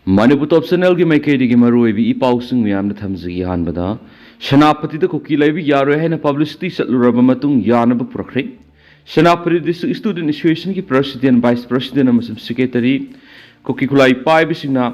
Manipur Top Channel की माइकैदी की मरुएबी इपाउसिंग मियामना थमजगी हानबदा सेनापतिदा cookie लाइबी यारोय हैना पब्लिसिटी चलुरबा मतुंग यानबा पुरखरे सेनापति डिस्ट्रिक्ट स्टूडेंट एसोसिएशन की प्रेसिडेंट वाइस प्रेसिडेंट अमसुम सेक्रेटरी कुकी खुलाई पाइबिसिंगना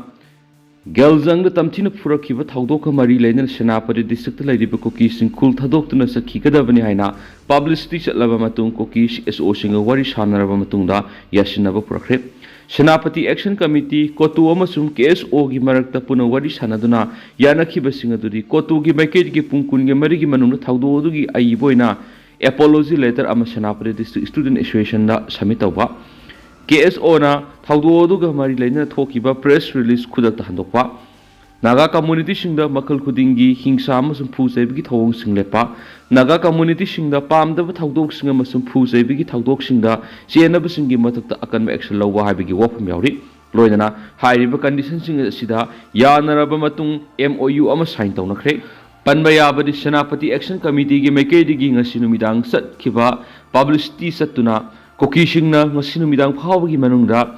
गेलजंग तमथिन पुरखिबा थाउदोक मरी लेनल सेनापति डिस्ट्रिक्ट लाइदिबा कुकी सिंग कुल थादोक्तुना सखिगदबनि हाइना पब्लिसिटी चलबा मतुंग कुकी एसओ सिंग वारी सानरबा मतुंगदा यासिनाबा पुरखरे सेनापति एक्शन कमिटी कोतु अमसुम केएसओ की मरक्ता पुनः वारी सानदुना यानखिबसिंग अदुदि कोतु की माइकेट की पुंकुन के मरी की मनुंग थाउदोदुगी आइबोइना एपोलॉजी लेटर अमा सेनापति डिस्ट्रिक्ट स्टूडेंट एसोसिएशन दा सबमिट तौबा केएसओ ना थाउदोदुगा मरी लेना थोकिबा प्रेस रिलीज खुदक हंदोकपा नागा कम्युनिटी सिंगदा मखल खुदिंगी हिंसा अमसुम फुजैबगी थौंग सिंगलेपा नागा कम्युनिटी सिंगदा पामदब थाउदोक सिंग अमसुम फुजैबगी थाउदोक सिंगदा चेनब सिंगी मथक्ता अकन एक्शन लौवा हाइबगी वफम यावरि लोइना हाइरिबा कंडीशन सिंग सिदा यानरबा मतुंग एमओयू अमा साइन तौनखरे पनबा याबदि सेनापति एक्शन कमिटी की मैकेदिगी ngasi numitang satkiba publicity satuna kuki singna ngasi numitang phawgi manungda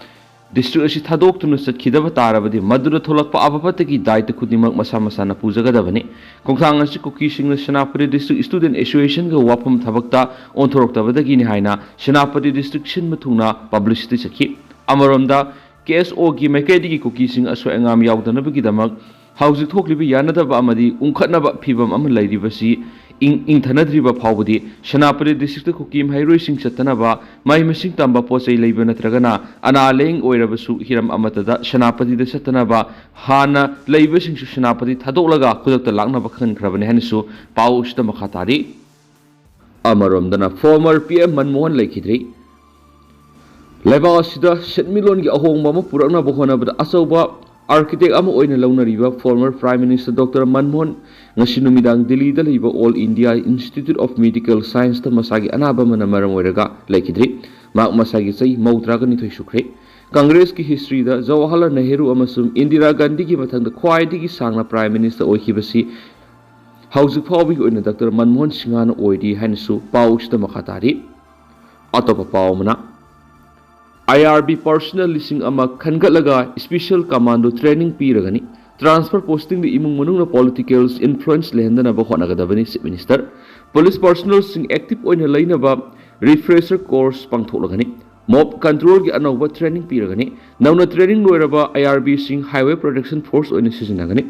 district asi thadok tuna satkidaba tarabadi madura tholakpa abapataki daita khudimak masa masana pujagadabani kongthang asi kuki singna senapati district student association ga wapam thabakta onthoroktabadagi ni haina senapati district sin mathungna publicity sakhi amaromda KSO gi maikedi gi kuki sing aso engam yaudana damak hausi thoklibi yanadaba amadi unkhatnaba phibam am lairibasi ingthanadriba phawbudi senapati district kuki hairoi sing chatanaba mai masing tamba posai leiba natragana ana leng oirabasu hiram amatada senapati da chatanaba hana leiba sing senapati thadolaga khudakta laknaba khankrabane hanisu pausta makhatari amaromdana former PM Manmohan laikhidri Lebasida Setmilon gi ahongba ma purakna bohonabada Achouba architect ama oina launariba former Prime Minister Dr. Manmohan ngasi numidang Delhi da leiba All India Institute of Medical Science ta masagi anaba mana maram oiraga laikidri mak masagi chai mautraga ni thoi sukre Congress ki history da Jawaharlal Nehru amasum Indira Gandhi gi mathangda khwaidigi sangna Prime Minister oikhibasi hausi phawbi oina Dr. Manmohan Singhana oidi hainsu pausta makhatari atopa pawmana IRB personnel listing ama khangalaga special commando training piragani transfer posting the imung manungna politicals influence lehendana ba honagadabani chief minister police personnel sing active oina lainaba refresher course pangtholagani mob control gi anova training piragani nauna training loiraba IRB sing highway protection force oina sijinagani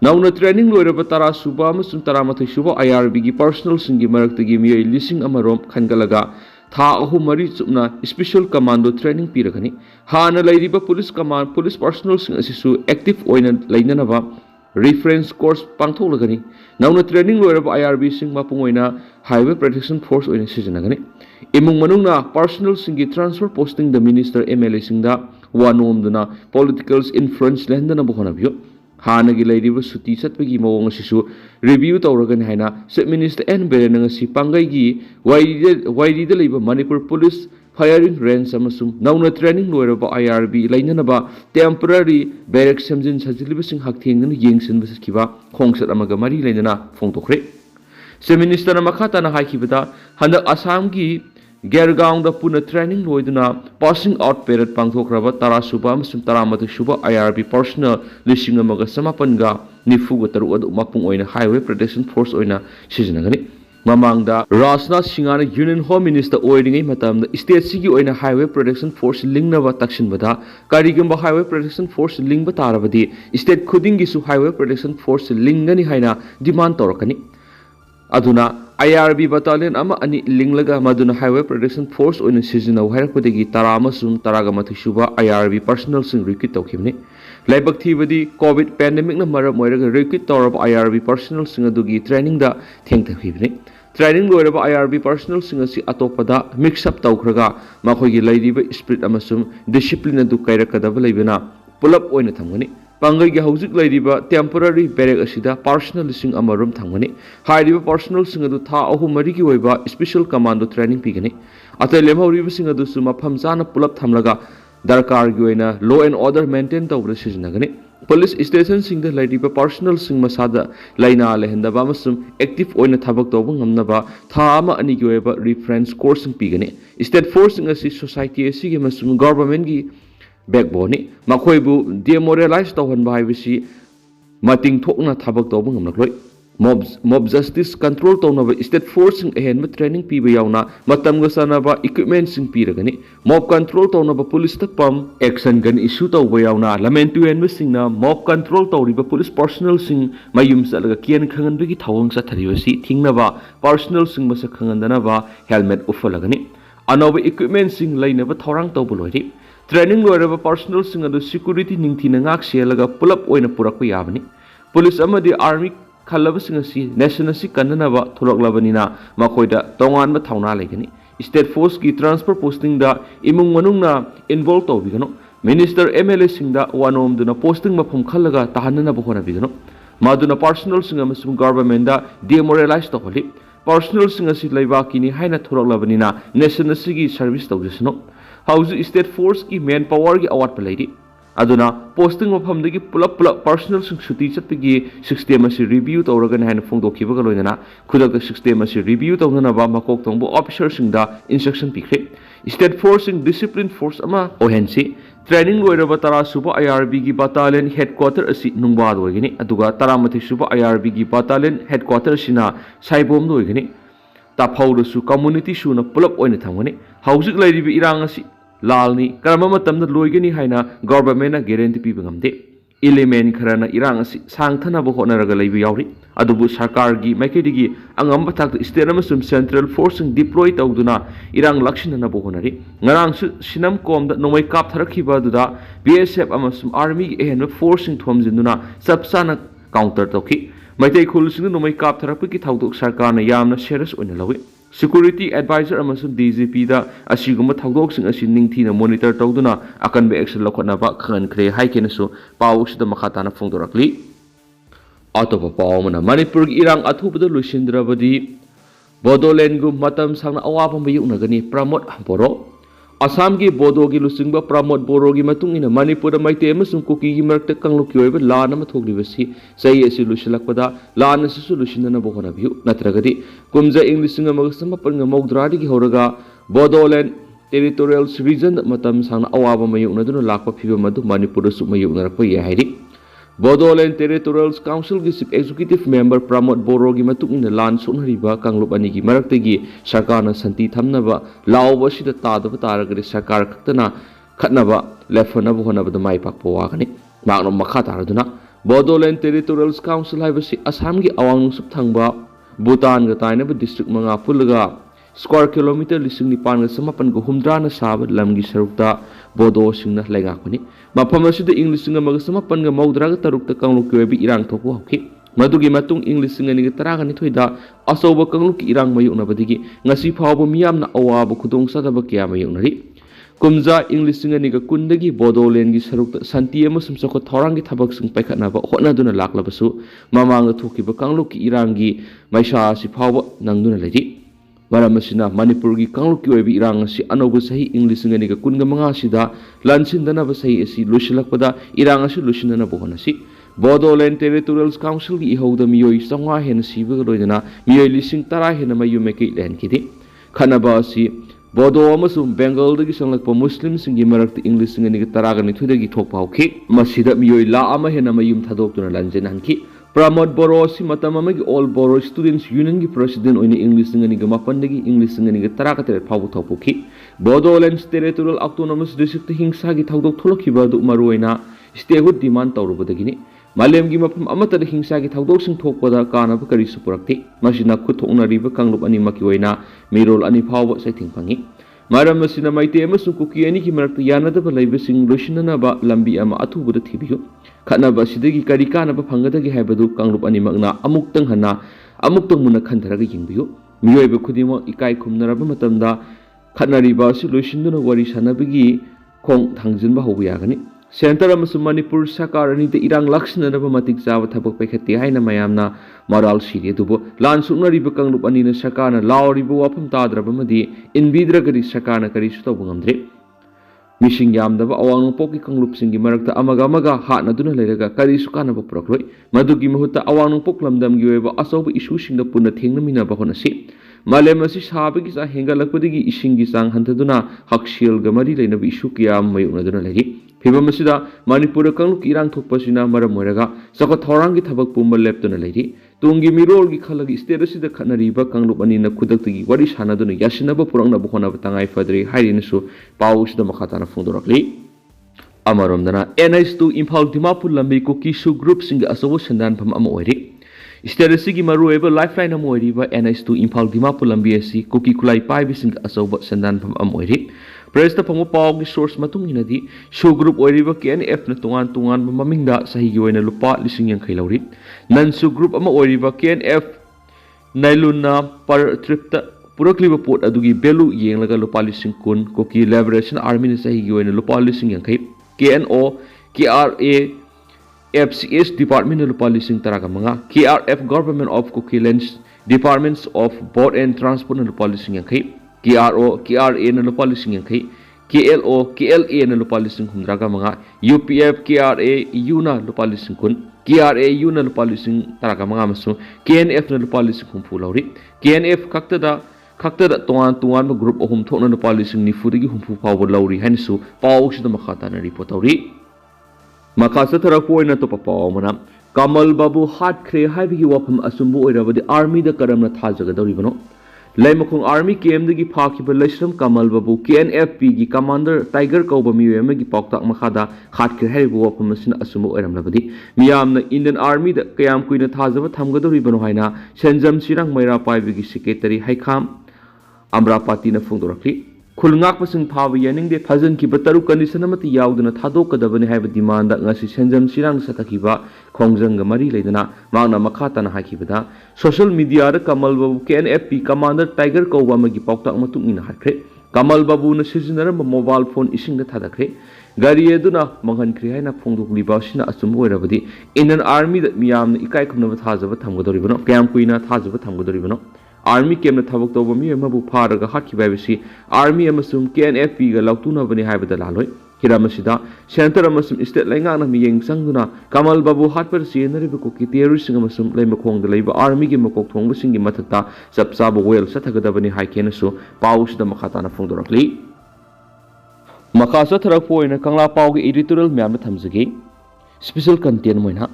nauna training loiraba tara suba amasung taramathai suba IRB gi personnel sing gi maraktagi miyai listing amarom khangalaga tha ahum mari chupna special commando training piragani hana lairiba police personnel sing asisu active oina lainanaba reference course pangtholagani nauna training loiraba IRB sing mapung oina highway protection force oina sijanagani imung manungna personnel sing gi transfer posting the minister MLA sing da wanomduna politicals influence lehendana bohonabyo हानगी लाइरिबा सुती चटपगी मवंग सिसु review तौरगन हाइना chief minister N Biren ngasi pangai वाइरी द लैबा मणिपुर पुलिस फायरिंग रेंज अमसुम नौना ट्रेनिंग लोइरबा IRB लाइननबा टेम्पररी बैरक सेमजिन सजिलिबसिंग हाक्थेंगन येंगसिनबा सखिबा खोंगसत अमगा मरी लाइनना फोंगतोखरे चीफ मिनिस्टर मखाताना हाइखिबदा हंदक असम की Gergaon da puna training loiduna passing out period pangthokraba tarasuba amasum taramatu suba IRB personnel lising amaga samapanga nifuga taru adu mapung oina highway protection force oina sijanagani mamangda Rajnath Singhana Union Home Minister oiringai matamda state sigi oina highway protection force lingnaba taksinbada karigamba highway protection force lingba tarabadi state khudingi su highway protection force lingani haina demand torakani aduna IRB battalion ama ani linglaga maduna highway protection force oina seasonal hairakpadagi tarama sum taraga mathusuba IRB personnel sing recruit tawkhibni laibak thibadi covid pandemic na maram moiraga recruit tawrab IRB personnel sing adugi training da thengthakibni training loiraba IRB personnel sing asi atopada mix up tawkhraga makhoigi lairiba spirit amasum discipline adu kairakadaba leibena pulap oina thamgani pangai gi hauzik lairiba temporary barrack asida personnel sing amarum thangmani hairiba personnel sing adu tha ahum mari gi oiba special commando training pigani atai lemhauriba sing adu suma phamjana pulap thamlaga darkar gi oina law and order maintain tawra sijinagani police station sing da lairiba personnel sing masada laina lehendaba amasum active oina thabak tawba ngamnaba tha ama ani gi oiba reference course pigani state force sing asi society asi gi masum government gi backbone makhoi bu demoralize tawhanba haibisi mating thokna thabak tawba ngamlakloi mob justice control tawnaba state force sing ahen training piba yauna matamga sanaba equipment sing piragani mob control tawnaba police ta pam action gan issue tawba yauna lamentu en singna mob control tawriba police personnel sing mayum salaga kian khangan bigi thawang sa tharibasi thingnaba personnel sing masa khangandanaba helmet ufalagani anoba equipment sing lainaba thorang tawbu loiri training loiraba personnel sing adu security ningthina ngak selaga pulap oina purakpa yabani police amadi army khalabasing asi nation asi kananaba tholoklabanina makoida tongan ba thauna legani state force ki transfer posting da imung manungna involve tawbigano minister mla singda wanom duna posting mafum khalaga tahanna ba hona bigano maduna personal singa masum government da demoralize tawhali personal singa si laiba kini haina tholoklabanina nation asi gi service tawjisno hauju state force ki manpower gi awat palaidi aduna posting mafamdagi pulap personal shuti chatpigi system asi review tawraga na haina phongdokhiba ga loinana khudakta system asi review tawna ba makok tongbo officer singda instruction pikhe state force sing discipline force ama ohensi training loiraba tara suba IRB gi battalion headquarter asi nungba doigini aduga taramati suba IRB gi battalion headquarter sina saibom doigini taphauru su community su na pulap oina thangani haujik lairibi irang asi lalni karama matamda loigani haina government na guarantee piba ngamde element kharana irang asi sangthana bo honaraga leibi yauri adubu sarkar gi maikidigi angam bathak state amasum central force deploy tawduna irang lakshina bo honari ngarang sinam komda nomai kap tharakhiba duda BSF amasum army gi ehen force thomjinduna sabsana counter tokhi maitai khulsing nomai kap tharakpi ki thawdok sarkar na yamna serious oina lawi security advisor amasum DGP da asiguma thawdok sing asi ningthina monitor tawduna akanbe action lokhona ba khan khre haikenasu pawsida makhatana phongdorakli atopa pawmana manipur gi irang athubada lusindrabadi bodoland gu matam sangna awapa mayunagani pramod boro Assam ki bodo ki lusingba pramod boro ki matung ina manipur maite amasum kuki gi marakta kangluki oiba lana ma thoglibasi sai asi lusilakpada lana sisu lusinana bohona biu natragadi kumja english nga magasama panga mogdradi ki horaga bodoland territorial region matam sangna awaba mayuna duna lakpa phiba madu manipur su mayuna rakpa ya hairi Bodoland Territorial Council ki Chief Executive Member Pramod Boro gi matung ina lan sunhariba kanglup ani gi maraktagi sarkarna santi thamnaba laoba sida tadaba taragari sarkar khaktana khatnaba lefana bo honaba mai pakpo wagani magno makha taraduna Bodoland Territorial Council haibasi Assam gi awang sup thangba Bhutan ga tainaba district manga pulaga square kilometer lising ni pan ga samapan go humdra na sab lamgi sarukta bodo singna lengakuni mafam asida english singa maga samapan ga maudra ga tarukta kanglu kwebi irang thoku hoki madugi matung english singa ni tara ga ni thoida asoba kanglu ki irang mayu na badigi ngasi phawbo miyamna awaba khudong sadaba kya mayu nari kumja english singa ni ga kundagi bodoland gi sarukta santi amasum sako thorang gi thabak sing paikhatna ba hotna duna laklabasu mamang thoki ba kanglu ki irang gi maisa si phawbo nangduna lagi Maramasina Manipur gi kangluki oibi irang asi anoba sahi english ngani ga kunga manga sida lansindana ba sahi asi lusilakpada irang asi lusinana bohonasi Bodoland Territorial Council gi ihauda miyoi sangwa hen siba loidana miyoi lising tara hen mayumeke len kidi khanaba asi Bodo amasum Bengal dagi sanglakpa Muslim singi marakta English ngani ga tara ga ni thudagi thokpa hokhi masida miyoi la ama hen mayum thadokuna lanjen hanki Pramod Boro si matamamagi All Boro Students Union gi president oini English ngani ga mapandagi English ngani ga taraka tere phabu thopuki Bodoland Territorial Autonomous District hingsa gi thawdok tholokhiba du maruina statehood demand tawrubadagini malem gi mapam amata da hingsa gi thawdok sing thokpada kana ba kari supurakti masina khuthokna riba kanglup ani maki oina mirol ani phawba saithing pangi maram masina maite amasung kuki ani ki marakta yanadaba laiba sing lusinana ba lambi ama athubuda thibiyu khanaba sidagi kari kana ba phangadagi haibadu kanglup ani magna amuktang hana amuktang muna khantharaga yingbiyu miyoiba khudimo ikai khumnaraba matamda khanariba si luisinduna wari sanabagi khong thangjinba hobu yagani center amasung manipur sarkar ani de irang lakshnaraba matik jaba thabak paikhatte haina mayamna moral siri dubo lan suknariba kanglup ani na sarkarna lauriba wafam tadraba madi inbidragari sarkarna kari sutobu ngamdre Mishing yamdaba awang poki kanglup singi marakta amaga hatna duna leiraga kari sukana ba purakloi madugi mahutta awang pok lamdam gi weba asoba issue singda punna thengna mina ba honasi मालेम असी साबगी चा हेंगलकपदगी इसिंगी चांग हंथदुना हकसेलगा मरी लेनब issue कया मायोनदुना लेरि फिबम असिदा मणिपुर कांगलुक इरांग थोकपसिना मरम ओइरगा चौखट थौरांगी थबक पुंबा लेप्तुना लेरि Tungi मिरोलगी खलगी state असिदा खतनरिबा कांगलुक अनिना खुदक्तगी वरि सानादुना यासिनाबा पुरंगनाबा होनाबा तंगाई फदरि हाइरिनसु पाउसिदा मखाताना फोंदोरकलि अमरोमदना NH2 Imphal Dimapur लंबी cookie सू group सिंग असोबो संदानफम अम ओइरि state असिगी मरुएबा lifeline अम ओइरिबा NH2 Imphal Dimapur लंबी असि कुकी खुलाई पाइबि सिंग असोबो संदानफम अम ओइरि प्रेस ता फंगो पावगी सोर्स मतुंग इनदी सू ग्रुप ओइरिबा KNF न तुंगान तुंगान ममिंगदा सहीगी ओइना लुपा लिसिंग यांखै लौरि नन सू ग्रुप अम ओइरिबा KNF नाइलुना पर ट्रिप पुरक्लिबा पोट अदुगी बेलु येंगलगा लुपा लिसिंग कुन कुकी लिबरेशन आर्मी न सहीगी ओइना लुपा लिसिंग यांखै KNO KRA FCS डिपार्टमेंट लुपा लिसिंग तरागा मंगा KRF government of Kuki lands departments of board and transport न लुपा लिसिंग यांखै KRO KRA न लुपा लिसिंग यांखै KLO KLA न लुपा लिसिंग हुमद्रागा मंगा UPF KRA EU न लुपा लिसिंग कुन KRA EU न लुपा लिसिंग तरागा मंगा मसु KNF न लुपा लिसिंग हुमफु लौरि KNF खक्तदा तोंगान तोंगान ग्रुप अहुम थोकना लुपा लिसिंग निफुदगी हुमफु फावबा लौरि हाइनसु पाउसिदा मखाताना रिपोर्ट तौरि मखा चथरकपो ओइना तोपा पाउ मना कमलबाबू हाटख्रे हाइबिगी वाफम असुंबु ओइरबदि आर्मी दा करमना थाजगदौरिबनो लैमखोंग आर्मी केम्दगी फाखिबा लैश्रम कमलबाबू KNF-P गी कमांडर टाइगर कौबा मियोयमगी पाउताक मखादा हाटख्रे हाइबु वाफम असिना असुंबु ओइरमलबदि मियामना इंडियन आर्मी दा कयाम कुइना थाजबा थमगदौरिबनो हाइना सेंजम सिरंग मैरा पाइबिगी सेक्रेटरी हाइखाम अमरापाती न फोंदोरखली खुलंगाकपसिंग फाब यानिंगदे फजनखिबा तरु कंडीशन अमति यावदना थादोकदबनि हाइबा डिमांड ngasi सेंजम सिरंग सतखिबा खोंजंग मरी लेदना मांगना मखाताना हाइखिबदा सोशल मीडिया दा कमलबाबू KNF-P कमांडर टाइगर कौबा मगी पाउताक मतुंगिना हाटख्रे कमलबाबू न सिजनरम मोबाइल फोन इसिंगदा थादख्रे गाड़ी एदुना मंगनख्रे हाइना फोंदोकलिबा सिना असुम ओइरबदि इंडियन आर्मी दा मियामना इकाय खुमनबा थाजबा थमगदोरिबनो कयाम कुइना थाजबा थमगदोरिबनो आर्मी केमना थबक तौबा मी अमबु फारगा हाटखिबा बिसि आर्मी अमसुम KNF-P गा लाउतुनबनि हाइबदा लालोय हिरामसिदा सेंटर अमसुम स्टेट लाइंगाना मियेंग संगुना कमलबाबू हाटपर सिनरिबा कुकी टेररिस्ट अमसुम लैमखोंग लैबा आर्मी गे मकोक थोंगबसिंगी मथक्ता सबसाब वेल सथगदबनि हाइकेनसु पाउसदा मखाताना फोंदोरखली मखासा थरकपोइना कंगला पाउगी एडिटोरियल म्याम थमजगे स्पेशल कंटेंट मोइना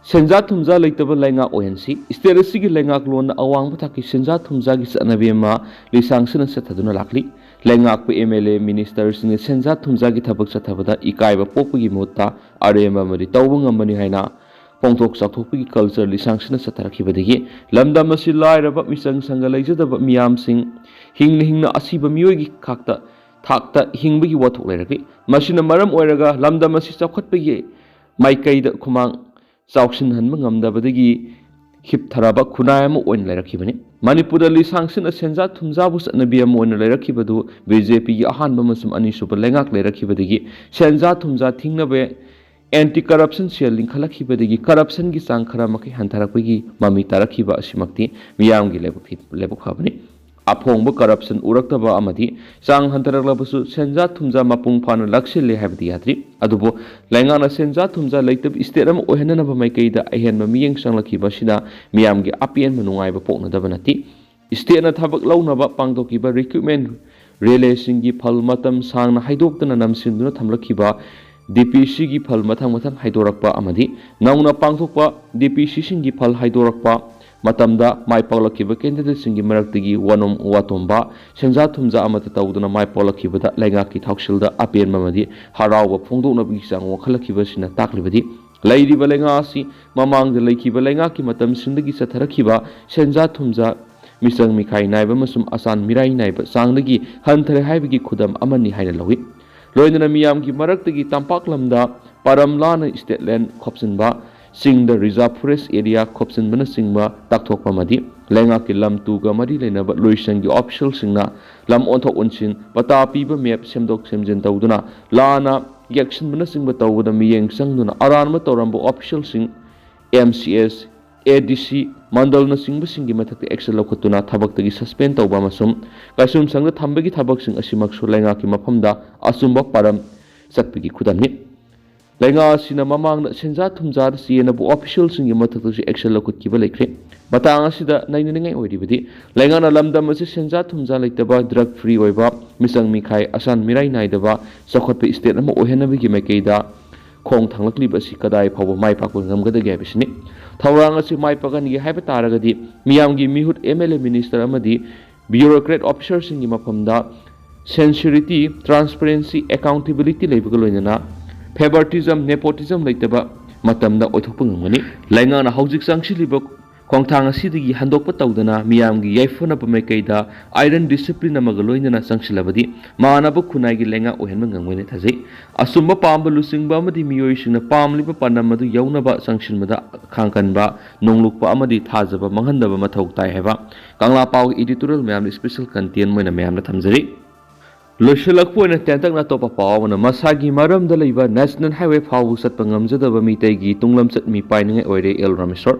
सेंजा थुमजा लेतबा लैंगा ओएनसी स्टेट असिगी लैंगाक लोन अवांग थाकी सेंजा थुमजा गी सनबेमा लिसांगसन सथदुना लाखली लैंगाक MLA मिनिस्टर सिंग सेंजा थुमजा गी थबक सथबदा इकायबा पोकपगी मोत्ता आरेमा मरि तौबंगमनि हाइना पोंथोक साथोकपगी कल्चर लिसांगसन सथरखिबदगी लमदम असि लाइरबा मिसंग संग लैजदबा मियाम सिंग हिंगना असिबा मियोगी खाक्ता थाक्ता हिंबगी वथोक लेरकि मसिना मरम ओइरगा लमदम असि चौखटपगी माइकैदा खुमांग चाउसिन हनबा ngamdabadagi hiptharaba khunai ama oin lairakibani manipura lisangsin senja thumjabu sanabi ama oin lairakibadu BJP gi ahanba masum ani suba lengak lairakibadagi senja thumja thingnabe anti corruption cell linkhalakibadagi corruption gi chang khara makai hantarakpagi mami tarakhiba asimakti miyam gi lebu khabani अफोंब corruption उरक्तबा अमदी चांग हंतरक्लबसु सेंजा थुमजा मपुंग फाना लक्ष्यले हाबदी यात्री अदुबो लैंगाना सेंजा थुमजा लेतब स्टेट अम ओहननब माइकैदा अहेनब मियेंग संलखिबा सिदा मियामगी अपियन मनुंगाइबा पोकनदब नति स्टेट न थबक लौनबा पांगदोकिबा रिक्रूटमेंट रिलेशनगी फल मतम सांगना हाइदोक्तना नमसिंदुना थमलखिबा DPC गी फल मथंग मथंग हाइदोरक्पा अमदी नौना पांगथोकपा DPC सिंगी फल हाइदोरक्पा मतमदा माइ पाउलखिबा कैंडिडेट सिंगी मरक्तगी वनोम वातोंबा सेंजा थुमजा अमत तौदना माइ पाउलखिबदा लैंगाकी थाउसिलदा अपेन ममदी हरावबा फोंदोकनबगी चांग वखलखिबा सिना ताकलिबदी लैरिबा लैंगासी ममांगदा लैखिबा लैंगाकी मतम सिंदगी सथरखिबा सेंजा थुमजा मिसंग मिखाई नाइबा मसुम आसान मिराई नाइबा चांगदगी हंथरे हाइबगी खुदम अमनि हाइना लौई लोइनना मियामगी मरक्तगी तंपाकलमदा परमलाना स्टेटलैंड खोपसिनबा सिंग द रिजर्व फॉरेस्ट एरिया खोपसिनबना सिंगबा ताकथोकपा मदि लैंगाकी लम तुगा मरि लेनबा लोइसंगी ऑफिशियल सिंगना लम ओंथोक उनसिन पता पीबा मैप सेमदोक सेमजन तौदुना लाना यक्सनबना सिंगबा तौबदा मियेंग संगदुना अरानबा तौरंबो ऑफिशियल सिंग MCS ADC मंडलना सिंगबा सिंगी मथक्ति एक्शन लौखतुना थबक्तगी सस्पेंड तौबा मसुम कासुम संग थंबगी थबक सिंग असिमक्सु लैंगाकी मफमदा असुंबा परम चटपगी खुदमनि लैंगा सिना ममांगना सेंजा थुमजार सियनबु ऑफिशियल सिंगी मथक्तसु एक्शन लौखतकिबा लेख्रे Matang asida nainningai oiribadi laingana lamdam asi senja thumja leitaba drug free oiba misang mikhai asan mirai naidaba sakhotpe state ama ohenabigi maikeida khong thanglakliba si kadai phawba mai pakpa ngamgadage habisini thawrang asi mai pagan gi haiba taragadi miyamgi mihut MLA minister amadi bureaucrat officer singi mafamda sincerity transparency accountability leibaga loinana favoritism nepotism leitaba matamda oithokpa ngamani laingana haujik sangshiliba khongthang asidagi handokpa tawdana miyamgi yaifona pamaikeida iron discipline amaga loinana sangshilabadi manaba khunai lenga ohenba ngangwene thajai asumba pamba lusingba amadi miyoisingna pamliba panamadu yaunaba sangshilmada khangkanba nonglukpa amadi thajaba manghandaba mathau tai heba kangla paw editorial mayam special content moina mayamna thamjari loisalakpoina tentakna topa pawna masagi maramda leiba national highway phawu satpa ngamjadaba mitaigi tunglam chatmi painingai oire el ramesor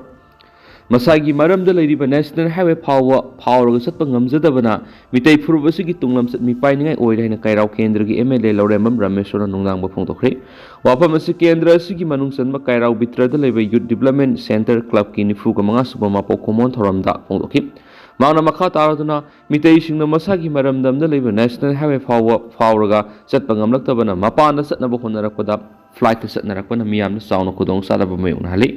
masagi maramda leiriba national highway phauraga satpa ngamjadabana mitai phurubasigi tunglam chatmi painingai oire haina kairau kendragi MLA Laurembam Rameswara nungdangba phongtokre wapam asi kendra asigi manungsanba kairau bitrada leiba youth development center club ki nifuga manga suba mapo common thoramda phongtokhi Mana makha taraduna mitai singna masagi maramdamda leiba national highway phauraga satpa ngamlaktabana mapana satnaba honarakpada flight satnarakpana miyamna sauna khudong sadaba mayong hali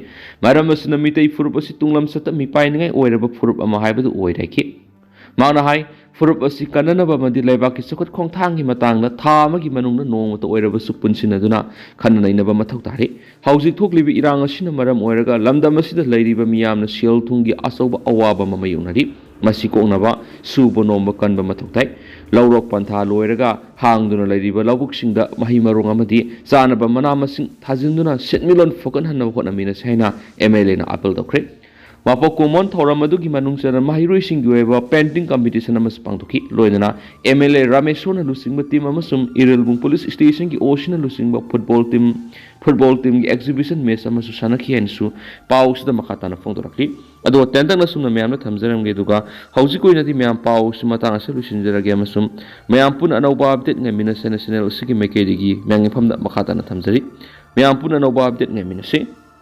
maram asina mitai furup asi tunglam sata mi painingai oiraba furup ama haibadu oiraiki mana hai furup asi kananaba madi leibaki sakot khongthangi matangna tha amagi manungna nongmata oiraba supunsinaduna khananainaba mathau tari haujik thoklibi irang asina maram oiraga lamdam asida leiriba miyamna sel thungi asauba awaba mamayonari masi koknaba suba nomba kanba mathau tai laurok pantha loiraga hangduna leiriba labuksingda mahi marong amadi chanaba mana masing thajinduna setmilon fokan hanna hotnamina saina MLA na appeal dokre Wapo common thoramaduggi manungsana mahiroi oiba painting competition amas pangthoki loinana MLA Rameswara lusingba team amasum Irelbung police station ki osina lusingba football team ki exhibition match amasu sanakhi ansu pausida makhatana phongdorakli ado tentang nasumna mayamna thamjaramge duga haujikoina di mayam paus matang ase lusinjarage amasum mayam pun anauba update ngamina national usigi makedigi mangifamda makhatana thamjari mayam pun anauba update ngamina se